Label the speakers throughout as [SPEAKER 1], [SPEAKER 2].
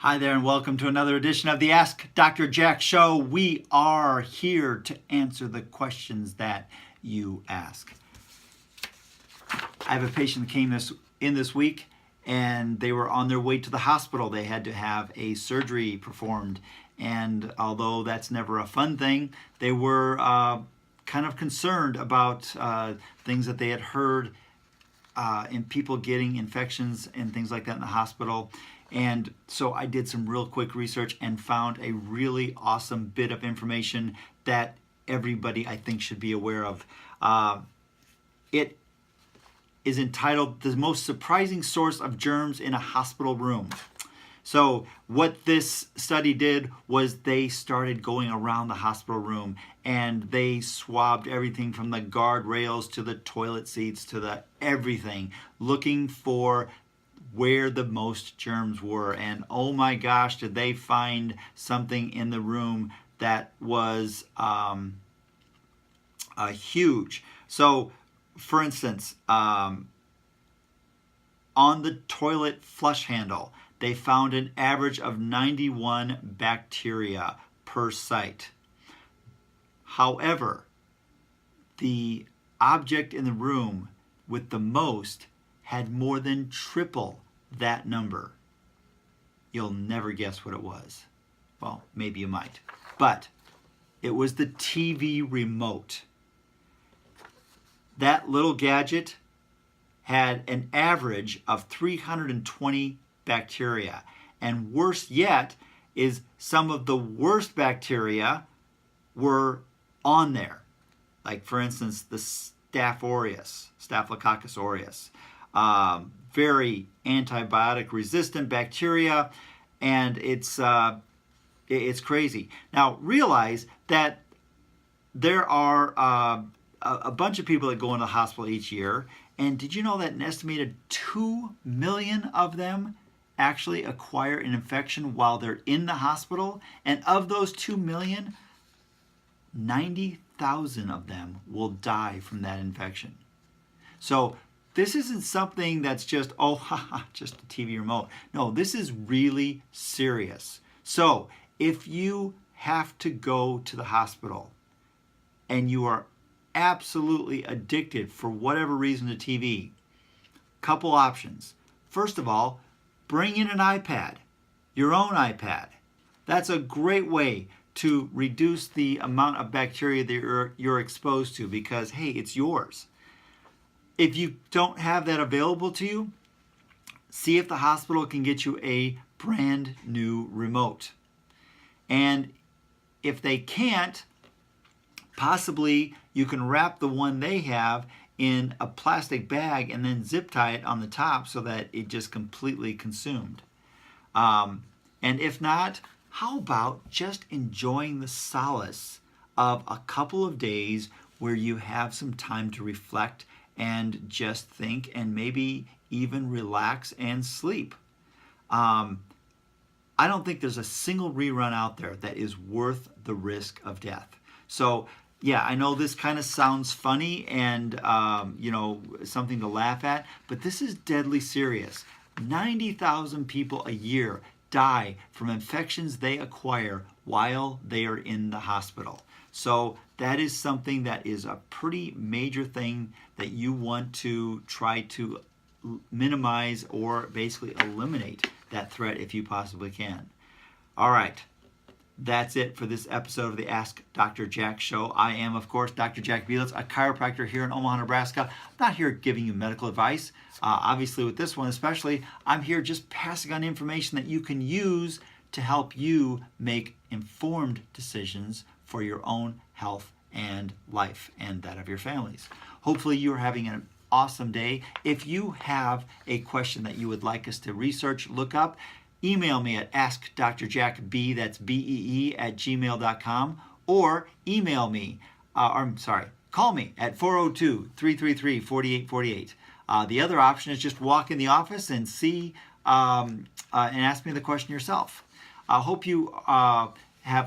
[SPEAKER 1] Hi there and welcome to another edition of the Ask Dr. Jack Show. We are here to answer the questions that you ask. I have a patient that came in this week and they were on their way to the hospital. They had to have a surgery performed, and although that's never a fun thing, they were kind of concerned about things that they had heard in people getting infections and things like that in the hospital. And so I did some real quick research and found a really awesome bit of information that everybody, I think, should be aware of. It is entitled "The Most Surprising Source of Germs in a Hospital Room." So what this study did was they started going around the hospital room and they swabbed everything from the guardrails to the toilet seats to the everything, looking for where the most germs were. And oh my gosh, did they find something in the room that was huge. So for instance, on the toilet flush handle, they found an average of 91 bacteria per site. However, the object in the room with the most had more than triple that number. You'll never guess what it was. Well, maybe you might. But it was the TV remote. That little gadget had an average of 320 bacteria. And worse yet is some of the worst bacteria were on there. Like, for instance, the Staphylococcus aureus. Very antibiotic resistant bacteria, and it's crazy. Now realize that there are a bunch of people that go into the hospital each year, and did you know that an estimated 2 million of them actually acquire an infection while they're in the hospital? And of those 2 million, 90,000 of them will die from that infection. So this isn't something that's just, oh, haha, just a TV remote. No, this is really serious. So if you have to go to the hospital and you are absolutely addicted for whatever reason to TV, couple options. First of all, bring in an iPad, your own iPad. That's a great way to reduce the amount of bacteria that you're exposed to, because, hey, it's yours. If you don't have that available to you, see if the hospital can get you a brand new remote. And if they can't, possibly you can wrap the one they have in a plastic bag and then zip tie it on the top so that it just completely consumed. And if not, how about just enjoying the solace of a couple of days where you have some time to reflect and just think and maybe even relax and sleep. I don't think there's a single rerun out there that is worth the risk of death. So yeah, I know this kind of sounds funny and something to laugh at, but this is deadly serious. 90,000 people a year die from infections they acquire while they are in the hospital. So that is something that is a pretty major thing that you want to try to minimize or basically eliminate that threat if you possibly can. All right. That's it for this episode of the Ask Dr. Jack Show. I am, of course, Dr. Jack Belitz, a chiropractor here in Omaha, Nebraska. I'm not here giving you medical advice. Obviously, with this one especially, I'm here just passing on information that you can use to help you make informed decisions for your own health and life and that of your families. Hopefully, you are having an awesome day. If you have a question that you would like us to research, look up, email me at askdrjackb, that's BEE, @gmail.com, or email me, call me at 402-333-4848. The other option is just walk in the office and see and ask me the question yourself. I hope you have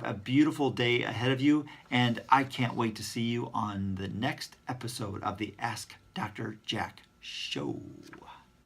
[SPEAKER 1] a beautiful day ahead of you, and I can't wait to see you on the next episode of the Ask Dr. Jack Show.